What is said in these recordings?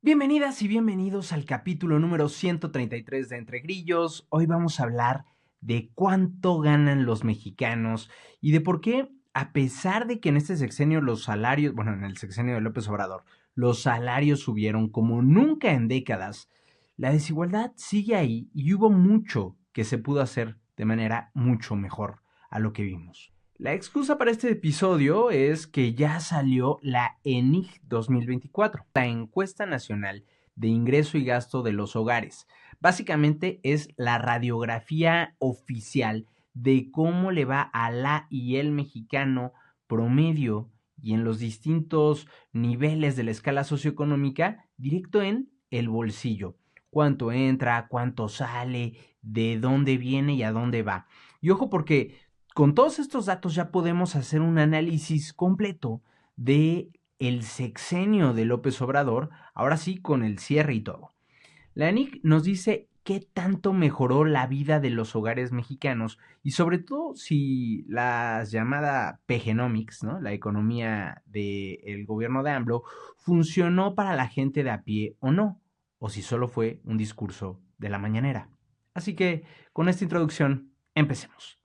Bienvenidas y bienvenidos al capítulo número 133 de Entre Grillos. Hoy vamos a hablar de cuánto ganan los mexicanos y de por qué, a pesar de que en este sexenio los salarios, bueno, en el sexenio de López Obrador, los salarios subieron como nunca en décadas, la desigualdad sigue ahí y hubo mucho que se pudo hacer de manera mucho mejor a lo que vimos. La excusa para este episodio es que ya salió la ENIG 2024, la Encuesta Nacional de Ingreso y Gasto de los Hogares. Básicamente es la radiografía oficial de cómo le va a la y el mexicano promedio y en los distintos niveles de la escala socioeconómica, directo en el bolsillo. Cuánto entra, cuánto sale, de dónde viene y a dónde va. Y ojo porque con todos estos datos ya podemos hacer un análisis completo de el sexenio de López Obrador, ahora sí con el cierre y todo. La ANIC nos dice qué tanto mejoró la vida de los hogares mexicanos y sobre todo si la llamada PGenomics, ¿no? La economía del gobierno de AMLO, funcionó para la gente de a pie o no, o si solo fue un discurso de la mañanera. Así que con esta introducción, empecemos.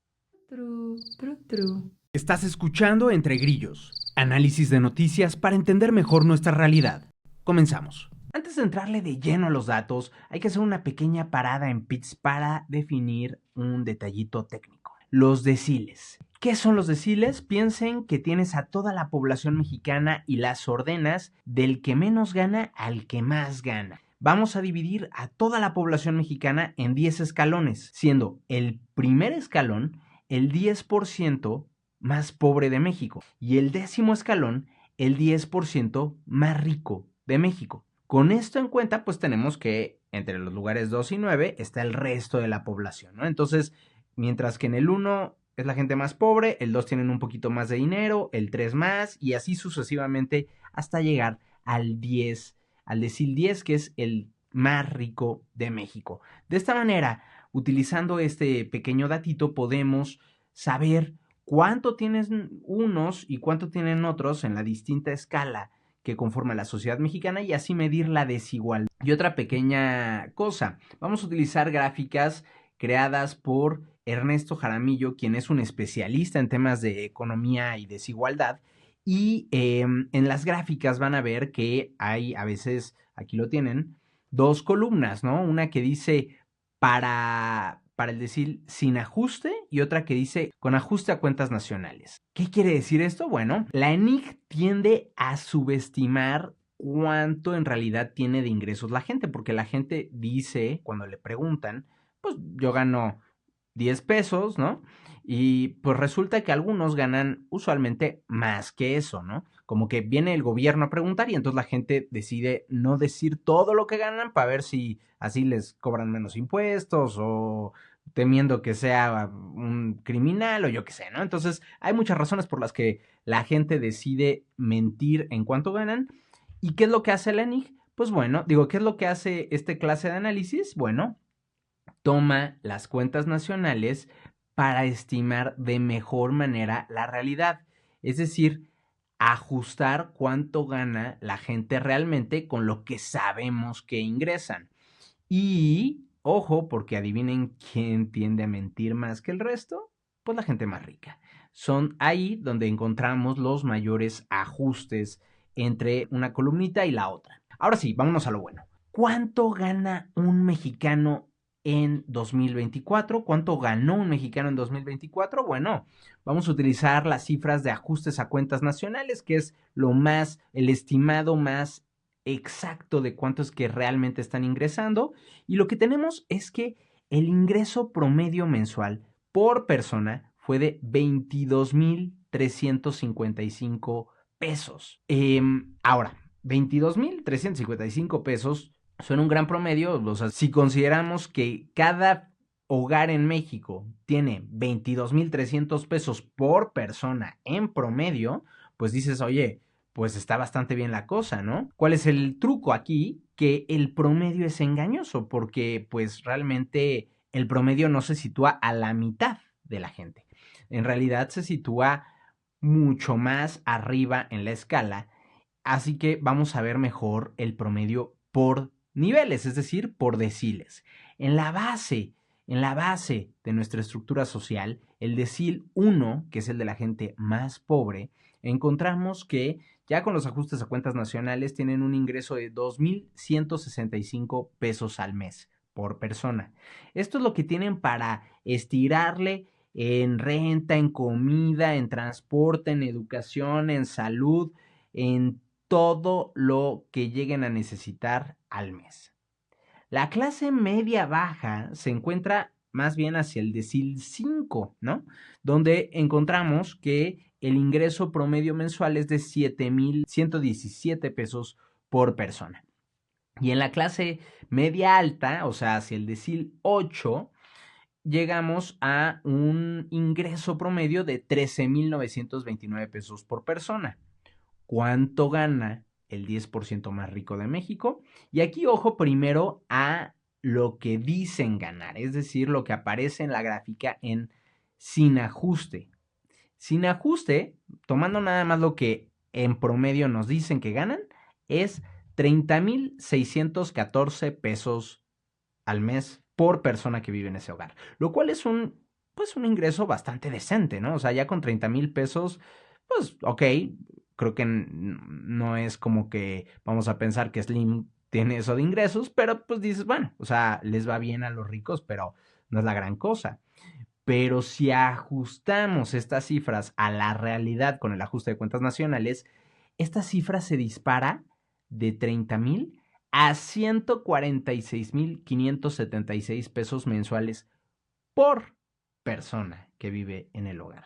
Estás escuchando Entre Grillos, análisis de noticias para entender mejor nuestra realidad. Comenzamos. Antes de entrarle de lleno a los datos, hay que hacer una pequeña parada en PITS para definir un detallito técnico. Los deciles. ¿Qué son los deciles? Piensen que tienes a toda la población mexicana y las ordenas del que menos gana al que más gana. Vamos a dividir a toda la población mexicana en 10 escalones, siendo el primer escalón el 10% más pobre de México y el 10º escalón el 10% más rico de México. Con esto en cuenta, pues tenemos que entre los lugares 2 y 9 está el resto de la población, ¿no? Entonces, mientras que en el 1 es la gente más pobre, el 2 tienen un poquito más de dinero, el 3 más y así sucesivamente hasta llegar al 10, al decil 10 que es el más rico de México. De esta manera, utilizando este pequeño datito, podemos saber cuánto tienen unos y cuánto tienen otros en la distinta escala que conforma la sociedad mexicana y así medir la desigualdad. Y otra pequeña cosa, vamos a utilizar gráficas creadas por Ernesto Jaramillo, quien es un especialista en temas de economía y desigualdad. Y en las gráficas van a ver que hay a veces, aquí lo tienen, dos columnas, ¿no? Una que dice para el decir sin ajuste y otra que dice con ajuste a cuentas nacionales. ¿Qué quiere decir esto? Bueno, la ENIC tiende a subestimar cuánto en realidad tiene de ingresos la gente, porque la gente dice, cuando le preguntan, pues yo gano 10 pesos, ¿no? Y pues resulta que algunos ganan usualmente más que eso, ¿no? Como que viene el gobierno a preguntar y entonces la gente decide no decir todo lo que ganan para ver si así les cobran menos impuestos o temiendo que sea un criminal o yo qué sé, ¿no? Entonces hay muchas razones por las que la gente decide mentir en cuánto ganan. ¿Y qué es lo que hace la ENIG? Pues bueno, digo, ¿qué es lo que hace este clase de análisis? Bueno, toma las cuentas nacionales para estimar de mejor manera la realidad. Es decir, ajustar cuánto gana la gente realmente con lo que sabemos que ingresan. Y, ojo, porque adivinen quién tiende a mentir más que el resto, pues la gente más rica. Son ahí donde encontramos los mayores ajustes entre una columnita y la otra. Ahora sí, vámonos a lo bueno. ¿Cuánto gana un mexicano en 2024? ¿Cuánto ganó un mexicano en 2024? Bueno, vamos a utilizar las cifras de ajustes a cuentas nacionales, que es lo más, el estimado más exacto de cuánto es que realmente están ingresando. Y lo que tenemos es que el ingreso promedio mensual por persona fue de 22,355 pesos. Ahora, 22,355 pesos son un gran promedio. O sea, si consideramos que cada hogar en México tiene 22,300 pesos por persona en promedio, pues dices, oye, pues está bastante bien la cosa, ¿no? ¿Cuál es el truco aquí? Que el promedio es engañoso porque pues realmente el promedio no se sitúa a la mitad de la gente. En realidad se sitúa mucho más arriba en la escala, así que vamos a ver mejor el promedio por niveles, es decir, por deciles. En la base de nuestra estructura social, el decil 1, que es el de la gente más pobre, encontramos que ya con los ajustes a cuentas nacionales tienen un ingreso de 2,165 pesos al mes por persona. Esto es lo que tienen para estirarle en renta, en comida, en transporte, en educación, en salud, en todo lo que lleguen a necesitar al mes. La clase media baja se encuentra más bien hacia el decil 5, ¿no? Donde encontramos que el ingreso promedio mensual es de 7,117 pesos por persona. Y en la clase media alta, o sea, hacia el decil 8, llegamos a un ingreso promedio de 13,929 pesos por persona. ¿Cuánto gana el 10% más rico de México? Y aquí ojo primero a lo que dicen ganar, es decir, lo que aparece en la gráfica en sin ajuste. Sin ajuste, tomando nada más lo que en promedio nos dicen que ganan, es 30,614 pesos al mes por persona que vive en ese hogar, lo cual es un ingreso bastante decente, ¿no? O sea, ya con 30,000 pesos, pues, ok, creo que no es como que vamos a pensar que Slim tiene eso de ingresos, pero pues dices, bueno, o sea, les va bien a los ricos, pero no es la gran cosa. Pero si ajustamos estas cifras a la realidad con el ajuste de cuentas nacionales, esta cifra se dispara de 30,000 a 146,576 pesos mensuales por persona que vive en el hogar.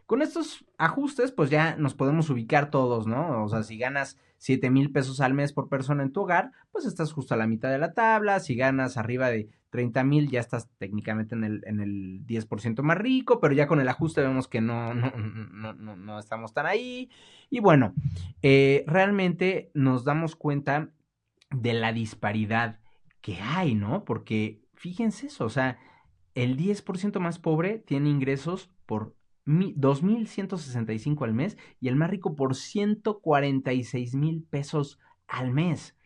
Con estos ajustes, pues ya nos podemos ubicar todos, ¿no? O sea, si ganas 7,000 pesos al mes por persona en tu hogar, pues estás justo a la mitad de la tabla. Si ganas arriba de 30,000, ya estás técnicamente en el 10% más rico, pero ya con el ajuste vemos que no estamos tan ahí. Y bueno, realmente nos damos cuenta de la disparidad que hay, ¿no? Porque fíjense eso, o sea, el 10% más pobre tiene ingresos por 2,165 al mes y el más rico por 146,000 pesos al mes.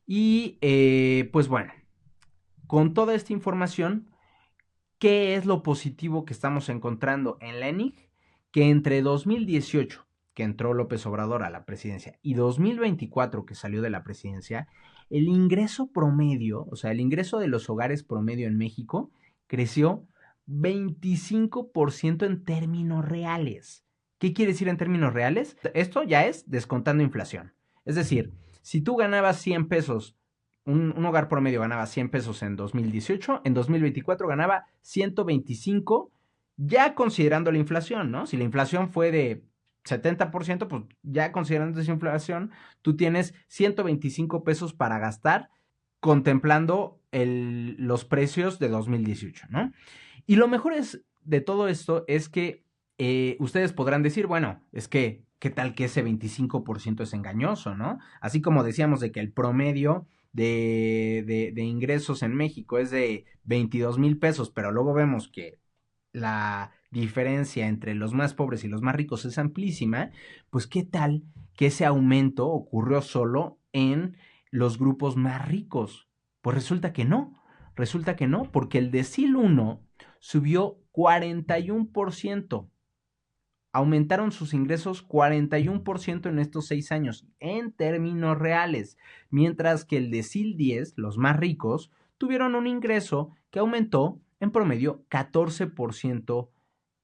Y pues bueno, con toda esta información, ¿qué es lo positivo que estamos encontrando en la ENIC? Que entre 2018, que entró López Obrador a la presidencia, y 2024, que salió de la presidencia, el ingreso promedio, o sea, el ingreso de los hogares promedio en México, creció 25% en términos reales. ¿Qué quiere decir en términos reales? Esto ya es descontando inflación. Es decir, si tú ganabas 100 pesos, un hogar promedio ganaba 100 pesos en 2018, en 2024 ganaba 125, ya considerando la inflación, ¿no? Si la inflación fue de 70%, pues ya considerando esa inflación, tú tienes 125 pesos para gastar contemplando los precios de 2018, ¿no? Y lo mejor de todo esto es que ustedes podrán decir, bueno, es que, ¿qué tal que ese 25% es engañoso, ¿no? Así como decíamos de que el promedio de ingresos en México es de 22,000 pesos, pero luego vemos que la diferencia entre los más pobres y los más ricos es amplísima, pues qué tal que ese aumento ocurrió solo en los grupos más ricos. Pues resulta que no, porque el decil 1 subió 41%. Aumentaron sus ingresos 41% en estos 6 años, en términos reales, mientras que el decil 10, los más ricos, tuvieron un ingreso que aumentó en promedio 14%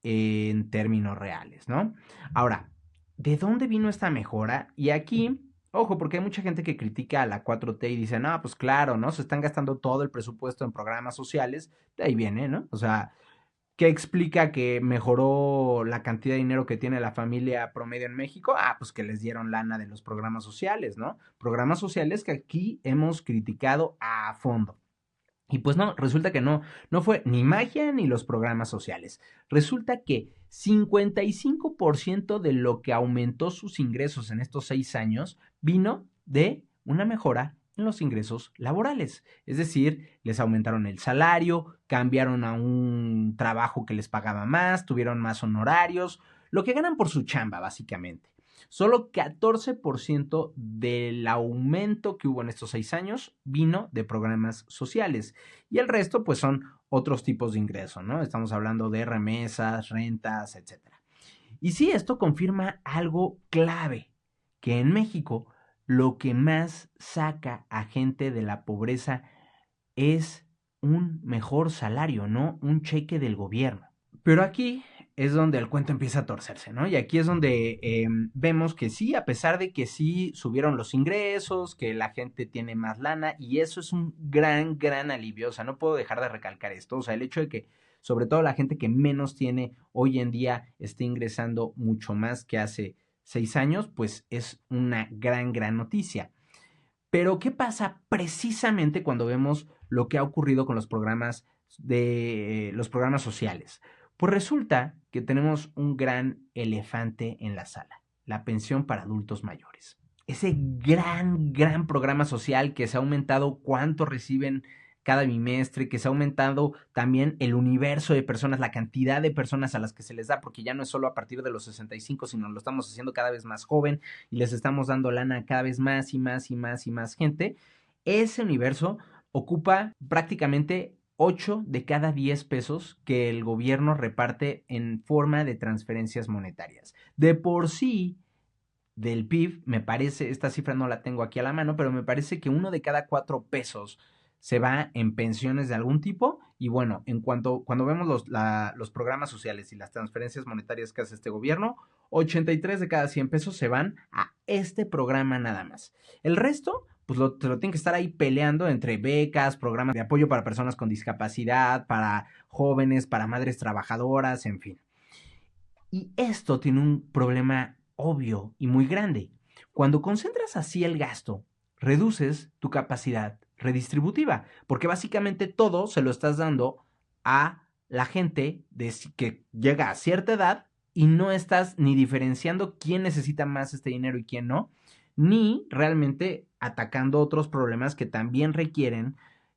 en términos reales, ¿no? Ahora, ¿de dónde vino esta mejora? Y aquí, ojo, porque hay mucha gente que critica a la 4T y dice, no, pues claro, ¿no? Se están gastando todo el presupuesto en programas sociales, de ahí viene, ¿no? O sea, ¿qué explica que mejoró la cantidad de dinero que tiene la familia promedio en México? Ah, pues que les dieron lana de los programas sociales, ¿no? Programas sociales que aquí hemos criticado a fondo. Y pues no, resulta que no fue ni magia ni los programas sociales. Resulta que 55% de lo que aumentó sus ingresos en estos 6 años vino de una mejora en los ingresos laborales. Es decir, les aumentaron el salario, cambiaron a un trabajo que les pagaba más, tuvieron más honorarios, lo que ganan por su chamba, básicamente. Solo 14% del aumento que hubo en estos 6 años vino de programas sociales. Y el resto, pues, son otros tipos de ingresos, ¿no? Estamos hablando de remesas, rentas, etcétera. Y sí, esto confirma algo clave, que en México lo que más saca a gente de la pobreza es un mejor salario, no un cheque del gobierno. Pero aquí es donde el cuento empieza a torcerse, ¿no? Y aquí es donde vemos que sí, a pesar de que sí subieron los ingresos, que la gente tiene más lana, y eso es un gran, gran alivio. O sea, no puedo dejar de recalcar esto. O sea, el hecho de que sobre todo la gente que menos tiene hoy en día esté ingresando mucho más que hace 6 años, pues es una gran, gran noticia. Pero, ¿qué pasa precisamente cuando vemos lo que ha ocurrido con los programas sociales? Pues resulta que tenemos un gran elefante en la sala, la pensión para adultos mayores. Ese gran, gran programa social que se ha aumentado cuánto reciben cada bimestre, que se ha aumentado también el universo de personas, la cantidad de personas a las que se les da, porque ya no es solo a partir de los 65, sino lo estamos haciendo cada vez más joven y les estamos dando lana a cada vez más y más y más y más gente. Ese universo ocupa prácticamente 8 de cada 10 pesos que el gobierno reparte en forma de transferencias monetarias. De por sí, del PIB, me parece, esta cifra no la tengo aquí a la mano, pero me parece que 1 de cada 4 pesos se va en pensiones de algún tipo. Y bueno, cuando vemos los programas sociales y las transferencias monetarias que hace este gobierno, 83 de cada 100 pesos se van a este programa nada más. El resto, pues te lo tienen que estar ahí peleando entre becas, programas de apoyo para personas con discapacidad, para jóvenes, para madres trabajadoras, en fin. Y esto tiene un problema obvio y muy grande. Cuando concentras así el gasto, reduces tu capacidad redistributiva, porque básicamente todo se lo estás dando a la gente que llega a cierta edad y no estás ni diferenciando quién necesita más este dinero y quién no, ni realmente atacando otros problemas que también requieren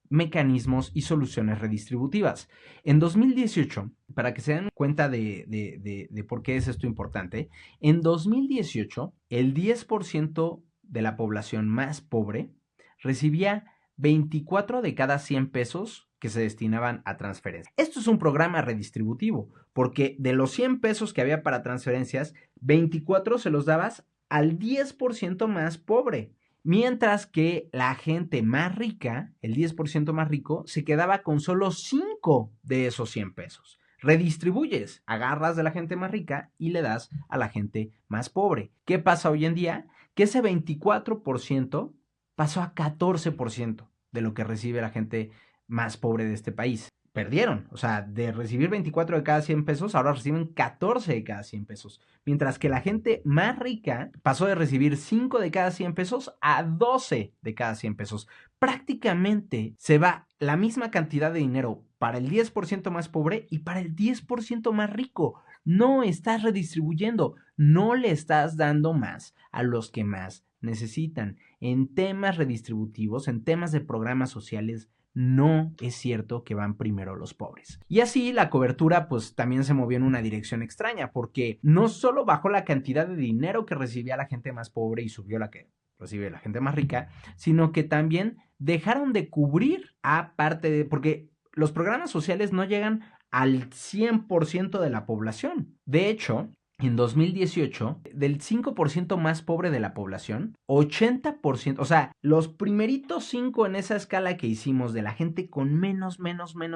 mecanismos y soluciones redistributivas. En 2018, para que se den cuenta de por qué es esto importante, en 2018 el 10% de la población más pobre recibía 24 de cada 100 pesos que se destinaban a transferencias. Esto es un programa redistributivo, porque de los 100 pesos que había para transferencias, 24 se los dabas al 10% más pobre. Mientras que la gente más rica, el 10% más rico, se quedaba con solo 5 de esos 100 pesos. Redistribuyes, agarras de la gente más rica y le das a la gente más pobre. ¿Qué pasa hoy en día? Que ese 24% pasó a 14% de lo que recibe la gente más pobre de este país. Perdieron, o sea, de recibir 24 de cada 100 pesos, ahora reciben 14 de cada 100 pesos. Mientras que la gente más rica pasó de recibir 5 de cada 100 pesos a 12 de cada 100 pesos. Prácticamente se va la misma cantidad de dinero para el 10% más pobre y para el 10% más rico. No estás redistribuyendo, no le estás dando más a los que más necesitan. En temas redistributivos, en temas de programas sociales, no es cierto que van primero los pobres. Y así la cobertura pues también se movió en una dirección extraña, porque no solo bajó la cantidad de dinero que recibía la gente más pobre y subió la que recibe la gente más rica, sino que también dejaron de cubrir a parte de, porque los programas sociales no llegan al 100% de la población. De hecho, en 2018, del 5% más pobre de la población, 80%, o sea, los primeritos 5 en esa escala que hicimos de la gente con menos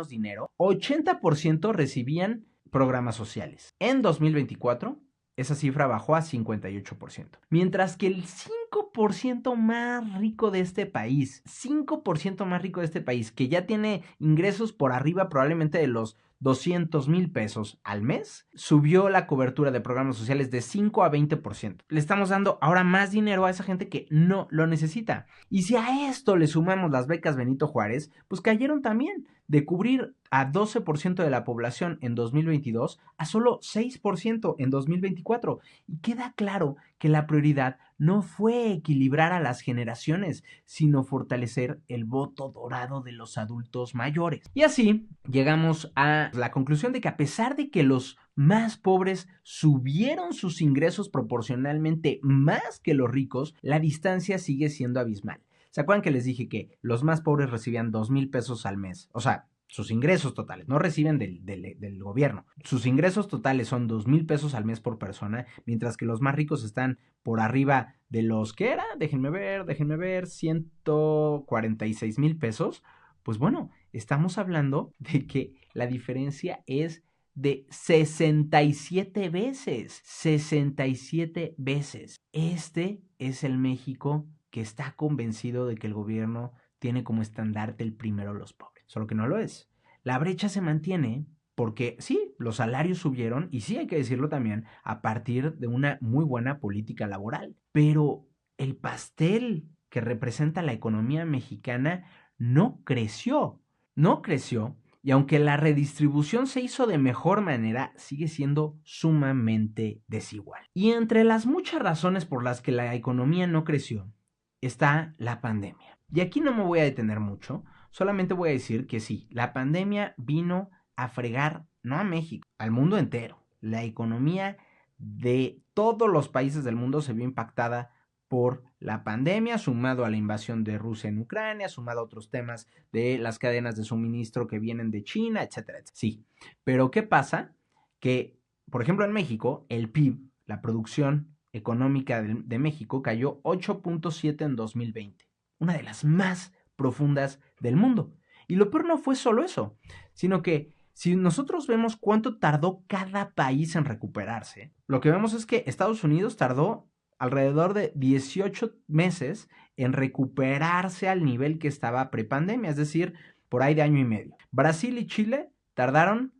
dinero, 80% recibían programas sociales. En 2024, esa cifra bajó a 58%. Mientras que el 5% más rico de este país, 5% más rico de este país, que ya tiene ingresos por arriba probablemente de los 200,000 pesos al mes, subió la cobertura de programas sociales de 5 a 20%. Le estamos dando ahora más dinero a esa gente que no lo necesita. Y si a esto le sumamos las becas Benito Juárez, pues cayeron también de cubrir a 12% de la población en 2022 a solo 6% en 2024. Y queda claro que la prioridad no fue equilibrar a las generaciones, sino fortalecer el voto dorado de los adultos mayores. Y así llegamos a la conclusión de que a pesar de que los más pobres subieron sus ingresos proporcionalmente más que los ricos, la distancia sigue siendo abismal. ¿Se acuerdan que les dije que los más pobres recibían 2,000 pesos al mes? O sea, sus ingresos totales, no reciben del gobierno. Sus ingresos totales son 2,000 pesos al mes por persona, mientras que los más ricos están por arriba de los que era, déjenme ver, 146,000 pesos. Pues bueno, estamos hablando de que la diferencia es de 67 veces. 67 veces. Este es el México que está convencido de que el gobierno tiene como estandarte el primero a los pobres. Solo que no lo es. La brecha se mantiene porque sí, los salarios subieron y sí hay que decirlo también a partir de una muy buena política laboral. Pero el pastel que representa la economía mexicana no creció. No creció. Y aunque la redistribución se hizo de mejor manera, sigue siendo sumamente desigual. Y entre las muchas razones por las que la economía no creció, está la pandemia. Y aquí no me voy a detener mucho, solamente voy a decir que sí, la pandemia vino a fregar, no a México, al mundo entero. La economía de todos los países del mundo se vio impactada por la pandemia, sumado a la invasión de Rusia en Ucrania, sumado a otros temas de las cadenas de suministro que vienen de China, etcétera, etcétera. Sí, pero ¿qué pasa? Que, por ejemplo, en México, el PIB, la producción económica de México, cayó 8.7 en 2020, una de las más profundas del mundo. Y lo peor no fue solo eso, sino que si nosotros vemos cuánto tardó cada país en recuperarse, lo que vemos es que Estados Unidos tardó alrededor de 18 meses en recuperarse al nivel que estaba prepandemia, es decir, por ahí de año y medio. Brasil y Chile tardaron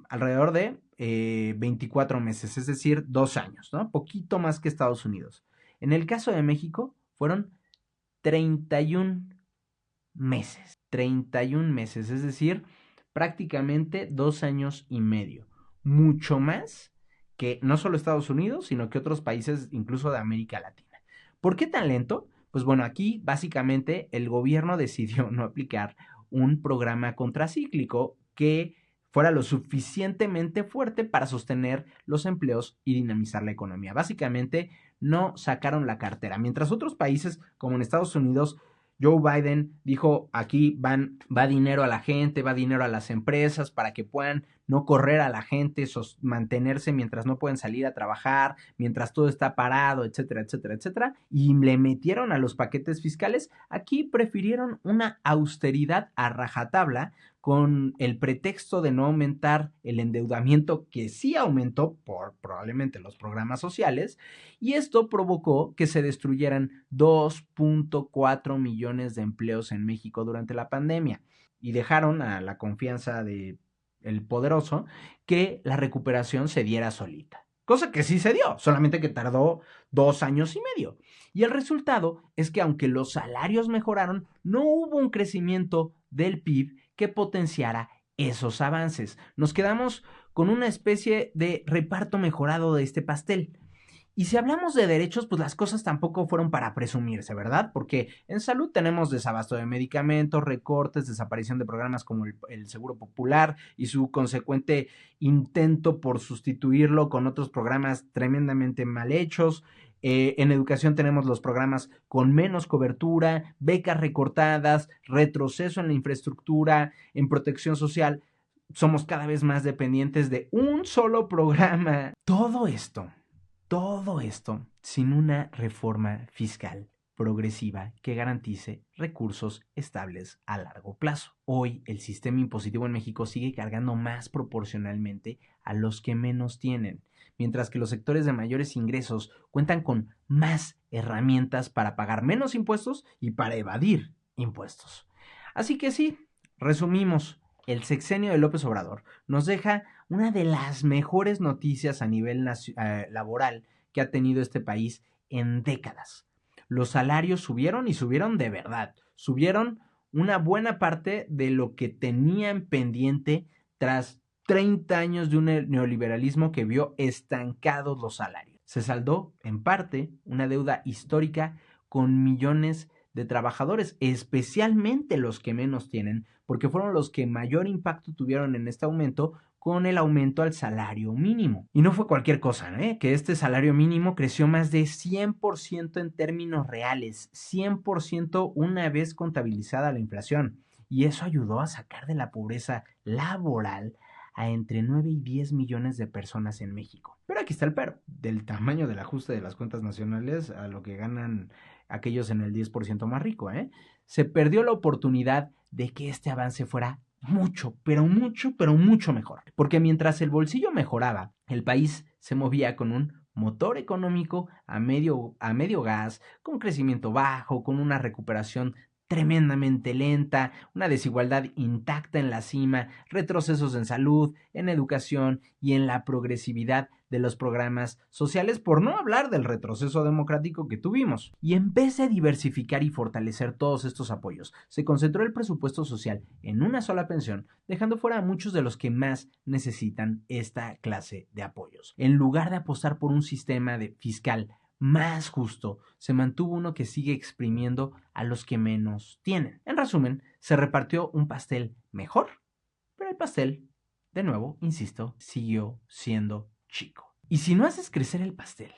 alrededor de 24 meses, es decir, 2 años, ¿no? Poquito más que Estados Unidos. En el caso de México, fueron 31 meses. 31 meses, es decir, prácticamente 2 años y medio. Mucho más que no solo Estados Unidos, sino que otros países, incluso de América Latina. ¿Por qué tan lento? Pues bueno, aquí básicamente el gobierno decidió no aplicar un programa contracíclico que fuera lo suficientemente fuerte para sostener los empleos y dinamizar la economía. Básicamente no sacaron la cartera. Mientras otros países, como en Estados Unidos, Joe Biden dijo, aquí va dinero a la gente, va dinero a las empresas para que puedan no correr a la gente, mantenerse mientras no pueden salir a trabajar, mientras todo está parado, etcétera, etcétera, etcétera. Y le metieron a los paquetes fiscales. Aquí prefirieron una austeridad a rajatabla con el pretexto de no aumentar el endeudamiento que sí aumentó por probablemente los programas sociales, y esto provocó que se destruyeran 2.4 millones de empleos en México durante la pandemia y dejaron a la confianza de el poderoso que la recuperación se diera solita. Cosa que sí se dio, solamente que tardó 2 años y medio. Y el resultado es que aunque los salarios mejoraron, no hubo un crecimiento del PIB que potenciara esos avances. Nos quedamos con una especie de reparto mejorado de este pastel. Y si hablamos de derechos, pues las cosas tampoco fueron para presumirse, ¿verdad? Porque en salud tenemos desabasto de medicamentos, recortes, desaparición de programas como el Seguro Popular y su consecuente intento por sustituirlo con otros programas tremendamente mal hechos. En educación tenemos los programas con menos cobertura, becas recortadas, retroceso en la infraestructura, en protección social. Somos cada vez más dependientes de un solo programa. Todo esto sin una reforma fiscal progresiva que garantice recursos estables a largo plazo. Hoy el sistema impositivo en México sigue cargando más proporcionalmente a los que menos tienen, mientras que los sectores de mayores ingresos cuentan con más herramientas para pagar menos impuestos y para evadir impuestos. Así que sí, resumimos, el sexenio de López Obrador nos deja una de las mejores noticias a nivel laboral que ha tenido este país en décadas. Los salarios subieron y subieron de verdad. Subieron una buena parte de lo que tenían pendiente tras 30 años de un neoliberalismo que vio estancados los salarios. Se saldó, en parte, una deuda histórica con millones de trabajadores, especialmente los que menos tienen, porque fueron los que mayor impacto tuvieron en este aumento con el aumento al salario mínimo. Y no fue cualquier cosa, que este salario mínimo creció más de 100% en términos reales, 100% una vez contabilizada la inflación. Y eso ayudó a sacar de la pobreza laboral a entre 9 y 10 millones de personas en México. Pero aquí está el pero, del tamaño del ajuste de las cuentas nacionales a lo que ganan aquellos en el 10% más rico, se perdió la oportunidad de que este avance fuera mucho, pero mucho mejor. Porque mientras el bolsillo mejoraba, el país se movía con un motor económico a medio gas, con crecimiento bajo, con una recuperación tremendamente lenta, una desigualdad intacta en la cima, retrocesos en salud, en educación y en la progresividad de los programas sociales, por no hablar del retroceso democrático que tuvimos. Y en vez de diversificar y fortalecer todos estos apoyos, se concentró el presupuesto social en una sola pensión, dejando fuera a muchos de los que más necesitan esta clase de apoyos. En lugar de apostar por un sistema fiscal más justo, se mantuvo uno que sigue exprimiendo a los que menos tienen. En resumen, se repartió un pastel mejor, pero el pastel, de nuevo, insisto, siguió siendo chico. Y si no haces crecer el pastel,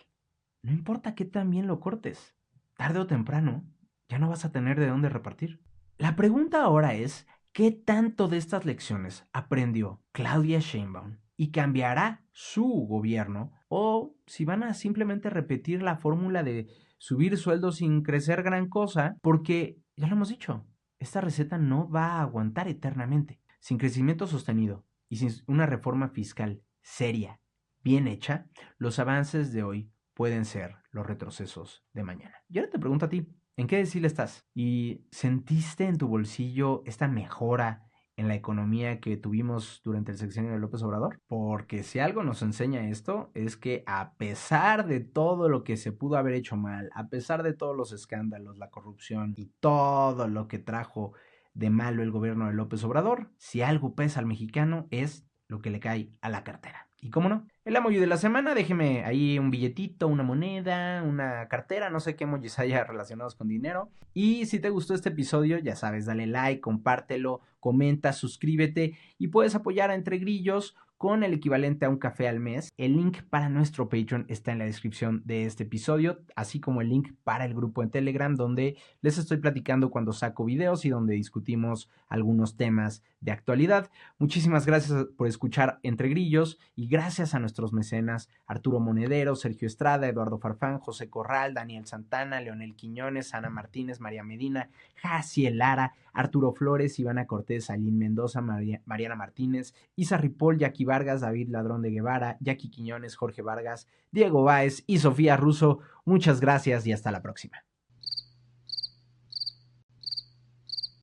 no importa qué tan bien lo cortes, tarde o temprano ya no vas a tener de dónde repartir. La pregunta ahora es, ¿qué tanto de estas lecciones aprendió Claudia Sheinbaum y cambiará su gobierno? O si van a simplemente repetir la fórmula de subir sueldos sin crecer gran cosa, porque ya lo hemos dicho, esta receta no va a aguantar eternamente. Sin crecimiento sostenido y sin una reforma fiscal seria, bien hecha, los avances de hoy pueden ser los retrocesos de mañana. Y ahora te pregunto a ti, ¿en qué decil estás? ¿Y sentiste en tu bolsillo esta mejora en la economía que tuvimos durante el sexenio de López Obrador? Porque si algo nos enseña esto es que a pesar de todo lo que se pudo haber hecho mal, a pesar de todos los escándalos, la corrupción y todo lo que trajo de malo el gobierno de López Obrador, si algo pesa al mexicano es lo que le cae a la cartera. Y cómo no, el emoji de la semana, déjeme ahí un billetito, una moneda, una cartera, no sé qué emojis haya relacionados con dinero. Y si te gustó este episodio, ya sabes, dale like, compártelo, comenta, suscríbete y puedes apoyar a Entre Grillos con el equivalente a un café al mes. El link para nuestro Patreon está en la descripción de este episodio, así como el link para el grupo en Telegram, donde les estoy platicando cuando saco videos y donde discutimos algunos temas de actualidad. Muchísimas gracias por escuchar Entre Grillos y gracias a nuestros mecenas Arturo Monedero, Sergio Estrada, Eduardo Farfán, José Corral, Daniel Santana, Leonel Quiñones, Ana Martínez, María Medina, Jaciel Lara, Arturo Flores, Ivana Cortés, Aline Mendoza, Mariana Martínez, Isa Ripoll, Jackie Vargas, David Ladrón de Guevara, Jackie Quiñones, Jorge Vargas, Diego Báez y Sofía Russo. Muchas gracias y hasta la próxima.